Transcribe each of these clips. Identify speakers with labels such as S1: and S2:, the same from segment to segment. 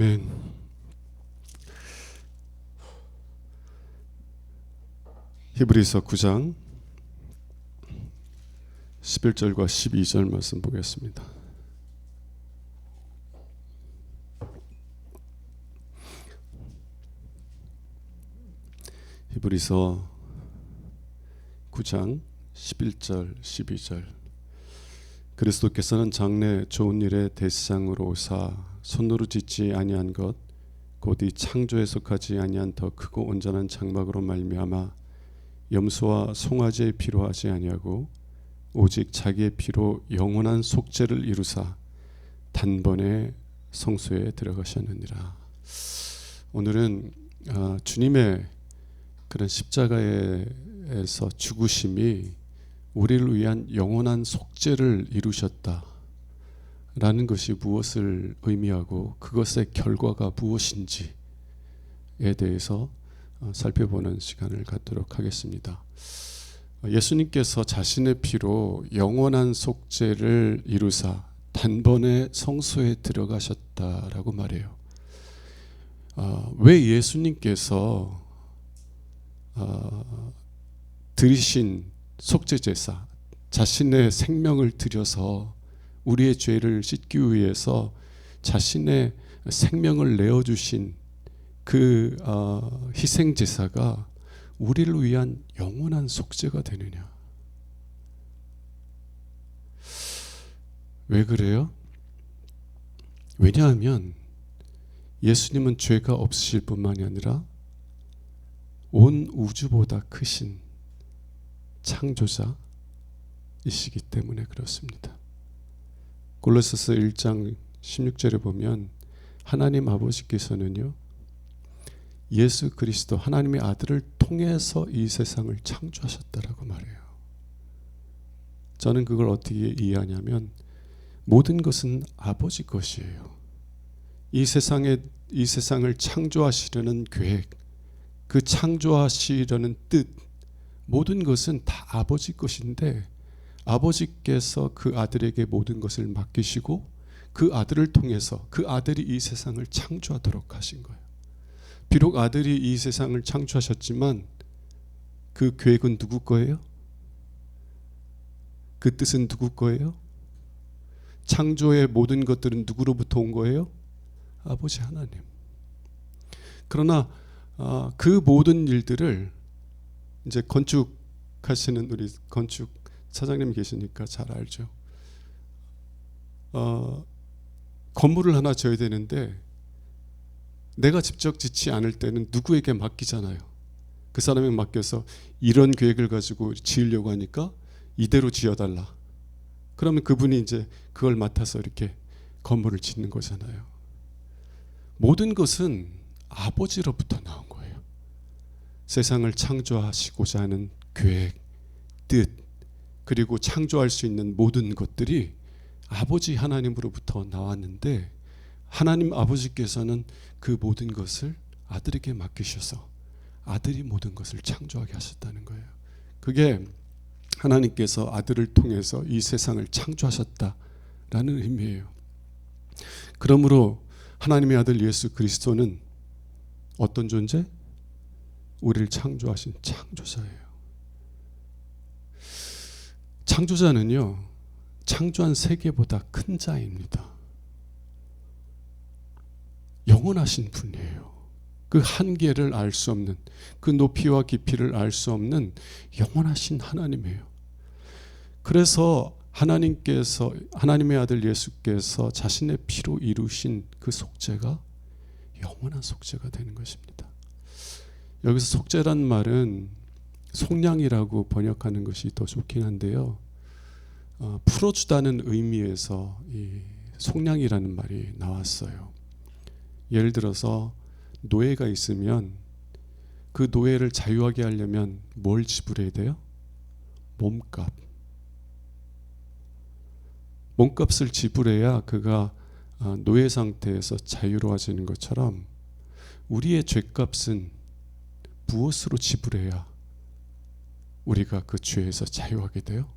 S1: 아멘. 히브리서 9장 11절과 12절 말씀 보겠습니다. 히브리서 9장 11절 12절. 그리스도께서는 장래 좋은 일의 대상으로 오사 손으로 짓지 아니한 것 곧 이 창조에 속하지 아니한 더 크고 온전한 장막으로 말미암아 염소와 송아지의 피로 하지 아니하고 오직 자기의 피로 영원한 속죄를 이루사 단번에 성소에 들어가셨느니라. 오늘은 주님의 그런 십자가에서 죽으심이 우리를 위한 영원한 속죄를 이루셨다 라는 것이 무엇을 의미하고 그것의 결과가 무엇인지에 대해서 살펴보는 시간을 갖도록 하겠습니다. 예수님께서 자신의 피로 영원한 속죄를 이루사 단번에 성소에 들어가셨다라고 말해요. 왜 예수님께서 드리신 속죄제사, 자신의 생명을 들여서 우리의 죄를 씻기 위해서 자신의 생명을 내어주신 그 희생제사가 우리를 위한 영원한 속죄가 되느냐? 왜 그래요? 왜냐하면 예수님은 죄가 없으실 뿐만이 아니라 온 우주보다 크신 창조자이시기 때문에 그렇습니다. 골로새서 1장 16절에 보면 하나님 아버지께서는요, 예수 그리스도 하나님의 아들을 통해서 이 세상을 창조하셨다라고 말해요. 저는 그걸 어떻게 이해하냐면 모든 것은 아버지 것이에요. 이 세상을 창조하시려는 계획, 그 창조하시려는 뜻, 모든 것은 다 아버지 것인데 아버지께서 그 아들에게 모든 것을 맡기시고 그 아들을 통해서 그 아들이 이 세상을 창조하도록 하신 거예요. 비록 아들이 이 세상을 창조하셨지만 그 계획은 누구 거예요? 그 뜻은 누구 거예요? 창조의 모든 것들은 누구로부터 온 거예요? 아버지 하나님. 그러나 그 모든 일들을 이제 건축하시는 우리 건축 사장님 계시니까 잘 알죠. 건물을 하나 져야 되는데 내가 직접 짓지 않을 때는 누구에게 맡기잖아요. 그 사람에게 맡겨서 이런 계획을 가지고 지으려고 하니까 이대로 지어달라. 그러면 그분이 이제 그걸 맡아서 이렇게 건물을 짓는 거잖아요. 모든 것은 아버지로부터 나온 거예요. 세상을 창조하시고자 하는 계획, 뜻, 그리고 창조할 수 있는 모든 것들이 아버지 하나님으로부터 나왔는데 하나님 아버지께서는 그 모든 것을 아들에게 맡기셔서 아들이 모든 것을 창조하게 하셨다는 거예요. 그게 하나님께서 아들을 통해서 이 세상을 창조하셨다라는 의미예요. 그러므로 하나님의 아들 예수 그리스도는 어떤 존재? 우리를 창조하신 창조자예요. 창조자는요, 창조한 세계보다 큰 자입니다. 영원하신 분이에요. 그 한계를 알 수 없는, 그 높이와 깊이를 알 수 없는 영원하신 하나님이에요. 그래서 하나님의 아들 예수께서 자신의 피로 이루신 그 속죄가 영원한 속죄가 되는 것입니다. 여기서 속죄란 말은 속량이라고 번역하는 것이 더 좋긴 한데요. 풀어주다는 의미에서 이 속량이라는 말이 나왔어요. 예를 들어서 노예가 있으면 그 노예를 자유하게 하려면 뭘 지불해야 돼요? 몸값을 지불해야 그가 노예 상태에서 자유로워지는 것처럼 우리의 죄값은 무엇으로 지불해야 우리가 그 죄에서 자유하게 돼요?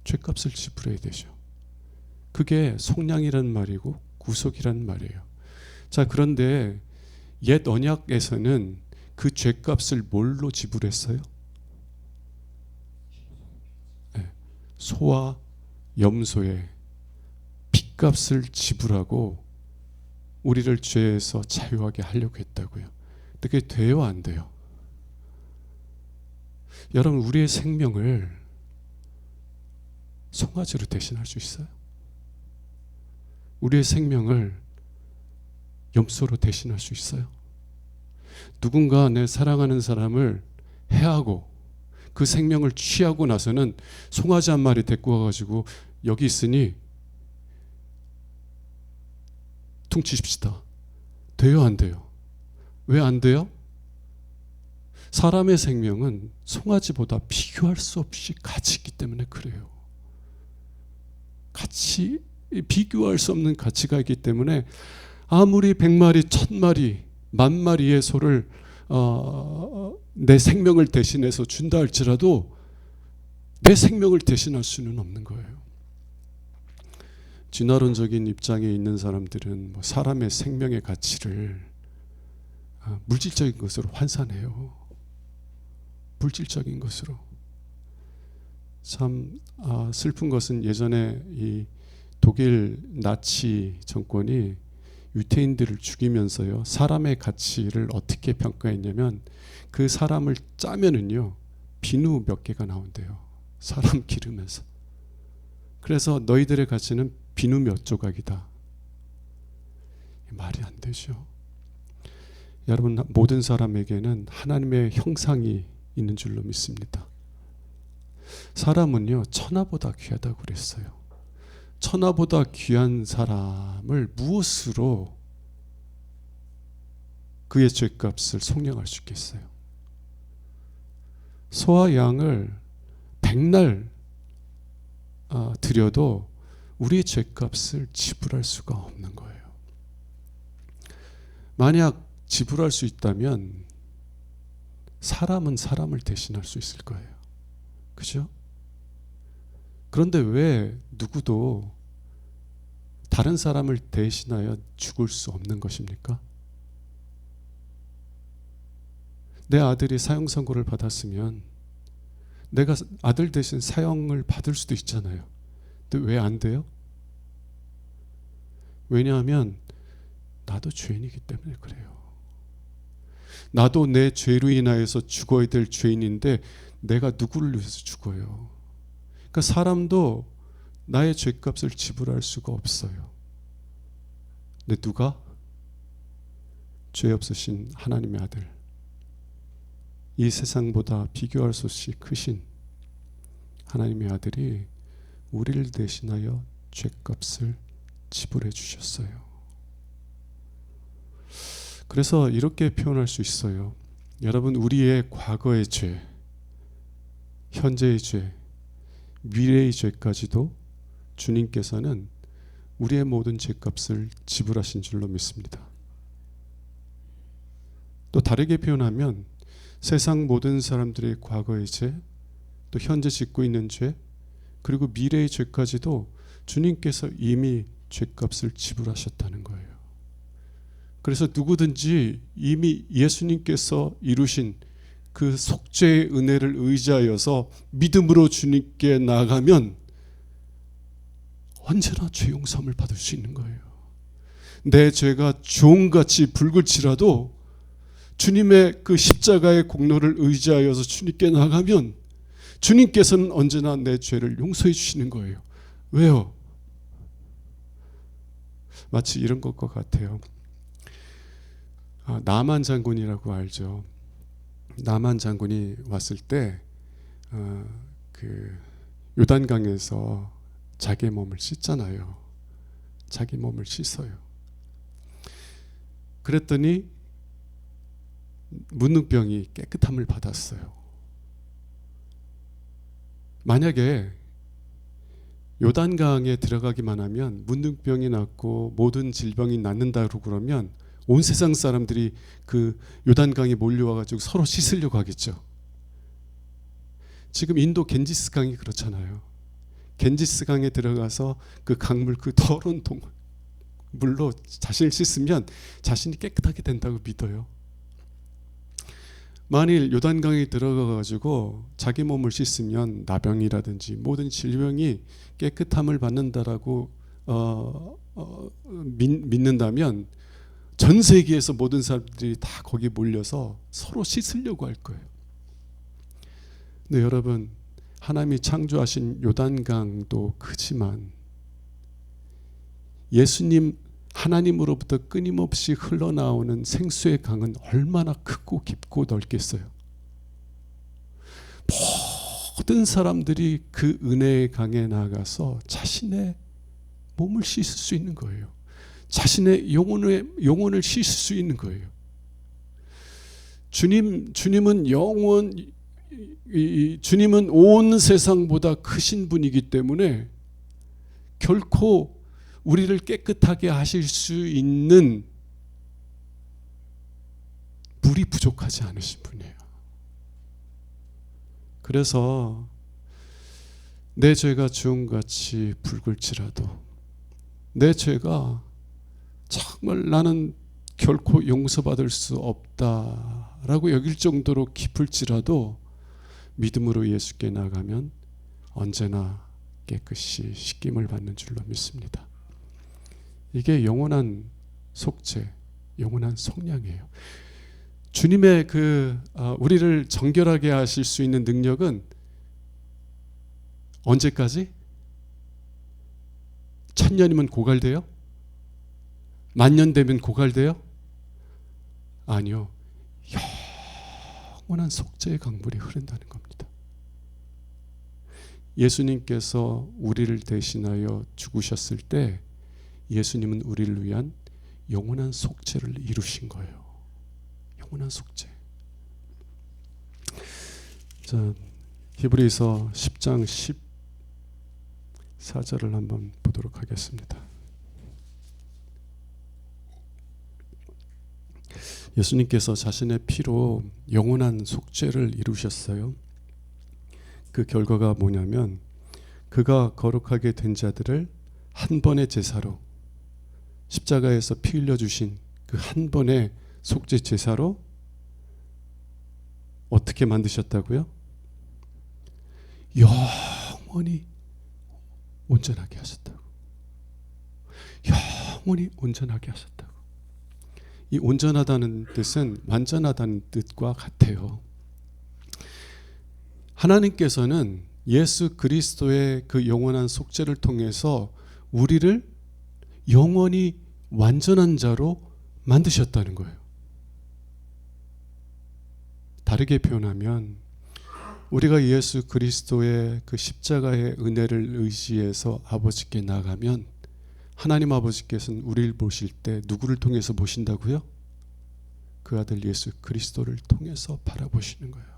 S1: 죄값을 지불해야 되죠. 그게 속량이란 말이고 구속이란 말이에요. 자, 그런데 옛 언약에서는 그 죄값을 뭘로 지불했어요? 네, 소와 염소의 핏값을 지불하고 우리를 죄에서 자유하게 하려고 했다고요. 근데 그게 돼요, 안 돼요? 여러분, 우리의 생명을 송아지로 대신할 수 있어요? 우리의 생명을 염소로 대신할 수 있어요? 누군가 내 사랑하는 사람을 해하고 그 생명을 취하고 나서는 송아지 한 마리 데리고 와가지고 여기 있으니 퉁치십시다. 돼요, 안 돼요? 왜 안 돼요? 사람의 생명은 송아지보다 비교할 수 없이 가치 있기 때문에 그래요. 비교할 수 없는 가치가 있기 때문에 아무리 100마리, 1000마리, 10,000마리의 소를 내 생명을 대신해서 준다 할지라도 내 생명을 대신할 수는 없는 거예요. 진화론적인 입장에 있는 사람들은 사람의 생명의 가치를 물질적인 것으로 환산해요. 물질적인 것으로. 참 슬픈 것은 예전에 이 독일 나치 정권이 유태인들을 죽이면서요, 사람의 가치를 어떻게 평가했냐면 그 사람을 짜면은요 비누 몇 개가 나온대요. 사람 기르면서. 그래서 너희들의 가치는 비누 몇 조각이다. 말이 안 되죠. 여러분, 모든 사람에게는 하나님의 형상이 있는 줄로 믿습니다. 사람은요 천하보다 귀하다고 그랬어요. 천하보다 귀한 사람을 무엇으로 그의 죄값을 속량할 수 있겠어요? 소와 양을 백날 드려도 우리의 죄값을 지불할 수가 없는 거예요. 만약 지불할 수 있다면 사람은 사람을 대신할 수 있을 거예요. 그죠? 그런데 왜 누구도 다른 사람을 대신하여 죽을 수 없는 것입니까? 내 아들이 사형 선고를 받았으면 내가 아들 대신 사형을 받을 수도 있잖아요. 근데 왜 안 돼요? 왜냐하면 나도 죄인이기 때문에 그래요. 나도 내 죄로 인하여서 죽어야 될 죄인인데 내가 누구를 위해서 죽어요? 그러니까 사람도 나의 죄값을 지불할 수가 없어요. 근데 누가? 죄 없으신 하나님의 아들, 이 세상보다 비교할 수 없이 크신 하나님의 아들이 우리를 대신하여 죄값을 지불해 주셨어요. 그래서 이렇게 표현할 수 있어요. 여러분, 우리의 과거의 죄, 현재의 죄, 미래의 죄까지도 주님께서는 우리의 모든 죄값을 지불하신 줄로 믿습니다. 또 다르게 표현하면 세상 모든 사람들의 과거의 죄, 또 현재 짓고 있는 죄, 그리고 미래의 죄까지도 주님께서 이미 죄값을 지불하셨다는 거예요. 그래서 누구든지 이미 예수님께서 이루신 그 속죄의 은혜를 의지하여서 믿음으로 주님께 나아가면 언제나 죄 용서함을 받을 수 있는 거예요. 내 죄가 주홍같이 붉을지라도 주님의 그 십자가의 공로를 의지하여서 주님께 나가면 주님께서는 언제나 내 죄를 용서해 주시는 거예요. 왜요? 마치 이런 것과 같아요. 나만 장군이라고 알죠. 나만 장군이 왔을 때 그 요단강에서 자기 몸을 씻잖아요. 자기 몸을 씻어요. 그랬더니 문둥병이 깨끗함을 받았어요. 만약에 요단강에 들어가기만 하면 문둥병이 낫고 모든 질병이 낫는다고 그러면 온 세상 사람들이 그 요단강에 몰려와가지고 서로 씻으려고 하겠죠. 지금 인도 겐지스강이 그렇잖아요. 겐지스강에 들어가서 그 강물, 그 더러운 물로 자신을 씻으면 자신이 깨끗하게 된다고 믿어요. 만일 요단강에 들어가가지고 자기 몸을 씻으면 나병이라든지 모든 질병이 깨끗함을 받는다라고 믿는다면 전 세계에서 모든 사람들이 다 거기 몰려서 서로 씻으려고 할 거예요. 근데 여러분, 하나님이 창조하신 요단강도 크지만 예수님 하나님으로부터 끊임없이 흘러나오는 생수의 강은 얼마나 크고 깊고 넓겠어요. 모든 사람들이 그 은혜의 강에 나가서 자신의 몸을 씻을 수 있는 거예요. 자신의 영혼을 씻을 수 있는 거예요. 주님은 주님은 온 세상보다 크신 분이기 때문에 결코 우리를 깨끗하게 하실 수 있는 물이 부족하지 않으신 분이에요. 그래서 내 죄가 주홍같이 붉을지라도, 내 죄가 정말 나는 결코 용서받을 수 없다라고 여길 정도로 깊을지라도 믿음으로 예수께 나가면 언제나 깨끗이 씻김을 받는 줄로 믿습니다. 이게 영원한 속죄, 영원한 속량이에요. 주님의 우리를 정결하게 하실 수 있는 능력은 언제까지? 1000년이면 고갈돼요? 10,000년 되면 고갈돼요? 아니요. 영원한 속죄의 강물이 흐른다는 겁니다. 예수님께서 우리를 대신하여 죽으셨을 때 예수님은 우리를 위한 영원한 속죄를 이루신 거예요. 영원한 속죄. 자, 히브리서 10장 14절을 한번 보도록 하겠습니다. 예수님께서 자신의 피로 영원한 속죄를 이루셨어요. 그 결과가 뭐냐면 그가 거룩하게 된 자들을 한 번의 제사로, 십자가에서 피 흘려주신 그 한 번의 속죄 제사로 어떻게 만드셨다고요? 영원히 온전하게 하셨다고. 영원히 온전하게 하셨다고. 이 온전하다는 뜻은 완전하다는 뜻과 같아요. 하나님께서는 예수 그리스도의 그 영원한 속죄를 통해서 우리를 영원히 완전한 자로 만드셨다는 거예요. 다르게 표현하면 우리가 예수 그리스도의 그 십자가의 은혜를 의지해서 아버지께 나가면 하나님 아버지께서는 우리를 보실 때 누구를 통해서 보신다고요? 그 아들 예수 그리스도를 통해서 바라보시는 거예요.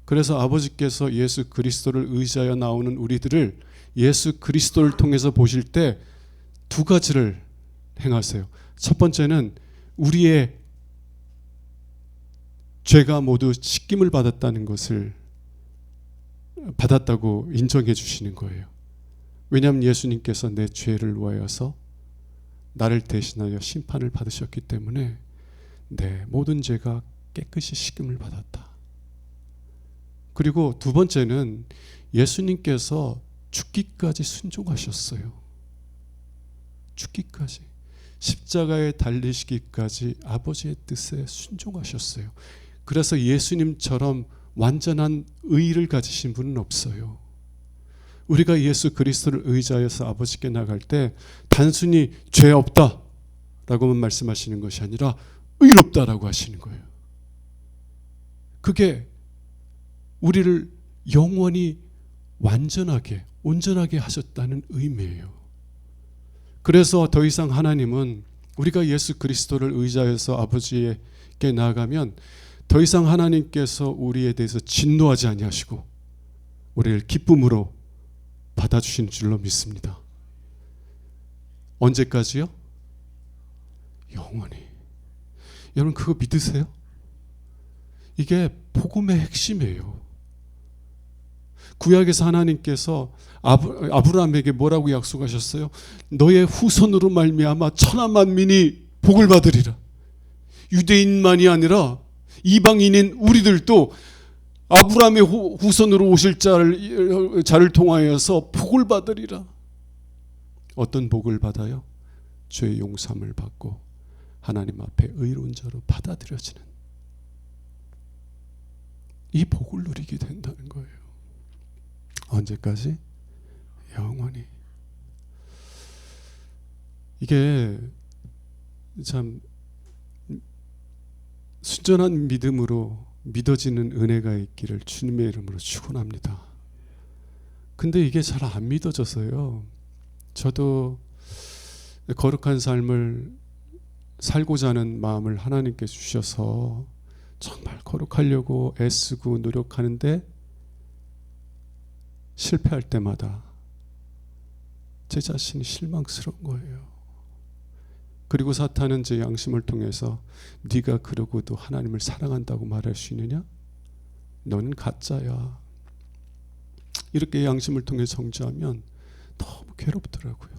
S1: 그래서 아버지께서 예수 그리스도를 의지하여 나오는 우리들을 예수 그리스도를 통해서 보실 때 두 가지를 행하세요. 첫 번째는 우리의 죄가 모두 씻김을 받았다는 것을 받았다고 인정해 주시는 거예요. 왜냐하면 예수님께서 내 죄를 위하여서 나를 대신하여 심판을 받으셨기 때문에 내 모든 죄가 깨끗이 씻김을 받았다. 그리고 두 번째는 예수님께서 죽기까지 순종하셨어요. 죽기까지, 십자가에 달리시기까지 아버지의 뜻에 순종하셨어요. 그래서 예수님처럼 완전한 의를 가지신 분은 없어요. 우리가 예수 그리스도를 의지하여서 아버지께 나갈 때 단순히 죄 없다 라고만 말씀하시는 것이 아니라 의롭다라고 하시는 거예요. 그게 우리를 영원히 완전하게 온전하게 하셨다는 의미예요. 그래서 더 이상 하나님은 우리가 예수 그리스도를 의지하여서 아버지에게 나아가면 더 이상 하나님께서 우리에 대해서 진노하지 아니하시고 우리를 기쁨으로 받아주신 줄로 믿습니다. 언제까지요? 영원히. 여러분 그거 믿으세요? 이게 복음의 핵심이에요. 구약에서 하나님께서 아브라함에게 뭐라고 약속하셨어요? 너의 후손으로 말미암아 천하 만민이 복을 받으리라. 유대인만이 아니라 이방인인 우리들도 아브라함의 후손으로 오실 자를 통하여서 복을 받으리라. 어떤 복을 받아요? 죄의 용서함을 받고 하나님 앞에 의로운 자로 받아들여지는 이 복을 누리게 된다는 거예요. 언제까지? 영원히. 이게 참 순전한 믿음으로 믿어지는 은혜가 있기를 주님의 이름으로 축원합니다. 근데 이게 잘 안 믿어져서요. 저도 거룩한 삶을 살고자 하는 마음을 하나님께 주셔서 정말 거룩하려고 애쓰고 노력하는데 실패할 때마다 제 자신이 실망스러운 거예요. 그리고 사탄은 제 양심을 통해서 네가 그러고도 하나님을 사랑한다고 말할 수 있느냐? 너는 가짜야. 이렇게 양심을 통해 정죄하면 너무 괴롭더라고요.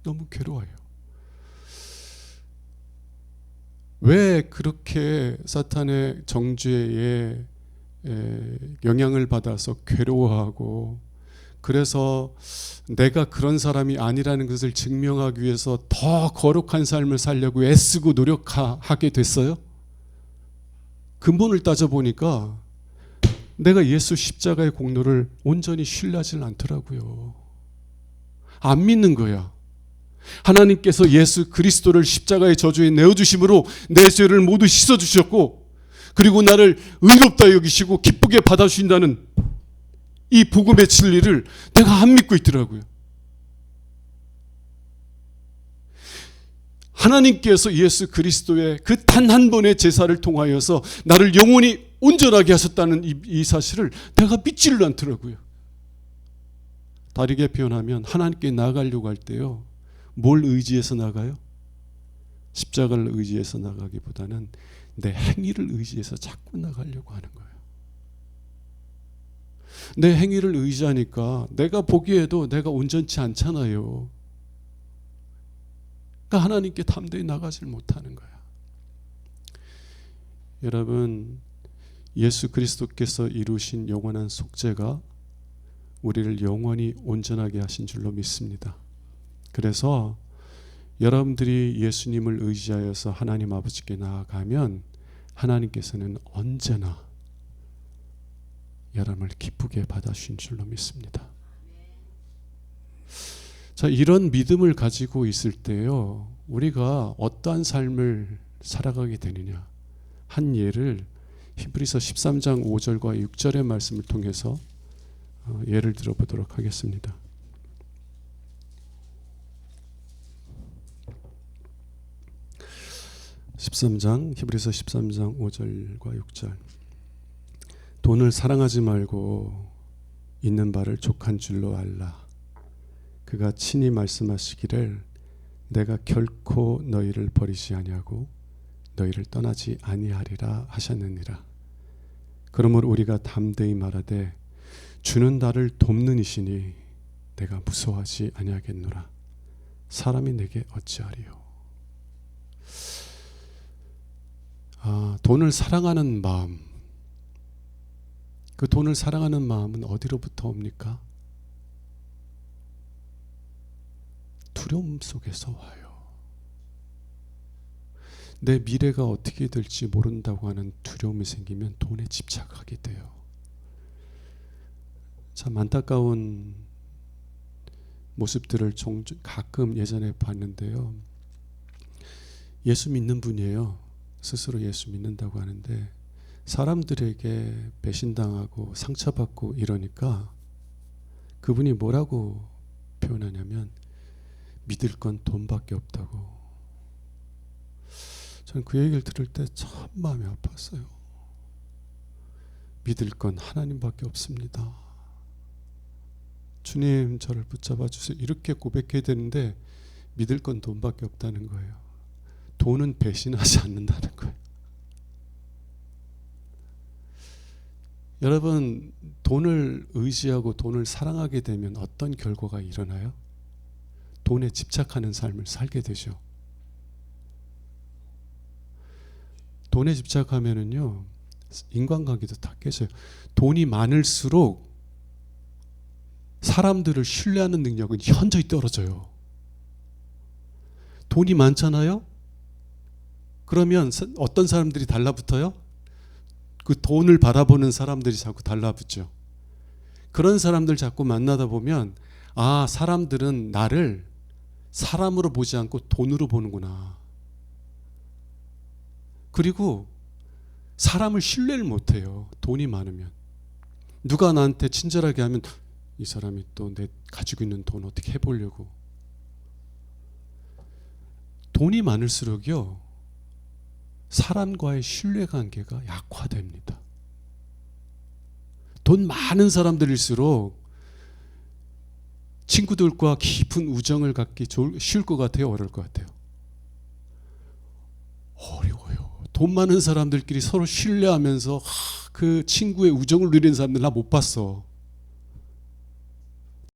S1: 너무 괴로워요. 왜 그렇게 사탄의 정죄에 영향을 받아서 괴로워하고, 그래서 내가 그런 사람이 아니라는 것을 증명하기 위해서 더 거룩한 삶을 살려고 애쓰고 노력하게 됐어요? 근본을 따져보니까 내가 예수 십자가의 공로를 온전히 신뢰하지는 않더라고요. 안 믿는 거야. 하나님께서 예수 그리스도를 십자가의 저주에 내어주심으로 내 죄를 모두 씻어주셨고, 그리고 나를 의롭다 여기시고 기쁘게 받아주신다는 이 복음의 진리를 내가 안 믿고 있더라고요. 하나님께서 예수 그리스도의 그 단 한 번의 제사를 통하여서 나를 영원히 온전하게 하셨다는 이 사실을 내가 믿지를 않더라고요. 다르게 표현하면 하나님께 나아가려고 할 때요, 뭘 의지해서 나가요? 십자가를 의지해서 나가기보다는 내 행위를 의지해서 자꾸 나가려고 하는 거예요. 내 행위를 의지하니까 내가 보기에도 내가 온전치 않잖아요. 그러니까 하나님께 담대히 나가질 못하는 거야. 여러분, 예수 그리스도께서 이루신 영원한 속죄가 우리를 영원히 온전하게 하신 줄로 믿습니다. 그래서 여러분들이 예수님을 의지하여서 하나님 아버지께 나아가면 하나님께서는 언제나 여러분을 기쁘게 받아주신 줄로 믿습니다. 자, 이런 믿음을 가지고 있을 때요, 우리가 어떠한 삶을 살아가게 되느냐, 한 예를 히브리서 13장 5절과 6절의 말씀을 통해서 예를 들어보도록 하겠습니다. 히브리서 13장 5절과 6절. 돈을 사랑하지 말고 있는 바를 족한 줄로 알라. 그가 친히 말씀하시기를 내가 결코 너희를 버리지 아니하고 너희를 떠나지 아니하리라 하셨느니라. 그러므로 우리가 담대히 말하되 주는 나를 돕는 이시니 내가 무서워하지 아니하겠노라. 사람이 내게 어찌하리요. 돈을 사랑하는 마음, 그 돈을 사랑하는 마음은 어디로부터 옵니까? 두려움 속에서 와요. 내 미래가 어떻게 될지 모른다고 하는 두려움이 생기면 돈에 집착하게 돼요. 참 안타까운 모습들을 가끔 예전에 봤는데요. 예수 믿는 분이에요. 스스로 예수 믿는다고 하는데 사람들에게 배신당하고 상처받고 이러니까 그분이 뭐라고 표현하냐면 믿을 건 돈밖에 없다고. 저는 그 얘기를 들을 때 참 마음이 아팠어요. 믿을 건 하나님밖에 없습니다. 주님 저를 붙잡아 주세요. 이렇게 고백해야 되는데 믿을 건 돈밖에 없다는 거예요. 돈은 배신하지 않는다는 거예요. 여러분, 돈을 의지하고 돈을 사랑하게 되면 어떤 결과가 일어나요? 돈에 집착하는 삶을 살게 되죠. 돈에 집착하면은요, 인간관계도 다 깨져요. 돈이 많을수록 사람들을 신뢰하는 능력은 현저히 떨어져요. 돈이 많잖아요? 그러면 어떤 사람들이 달라붙어요? 그 돈을 바라보는 사람들이 자꾸 달라붙죠. 그런 사람들 자꾸 만나다 보면, 아, 사람들은 나를 사람으로 보지 않고 돈으로 보는구나. 그리고 사람을 신뢰를 못해요. 돈이 많으면. 누가 나한테 친절하게 하면 이 사람이 또 내 가지고 있는 돈 어떻게 해보려고. 돈이 많을수록요, 사람과의 신뢰관계가 약화됩니다. 돈 많은 사람들일수록 친구들과 깊은 우정을 갖기 쉬울 것 같아요? 어려울 것 같아요? 어려워요. 돈 많은 사람들끼리 서로 신뢰하면서 그 친구의 우정을 누리는 사람들 나 못 봤어.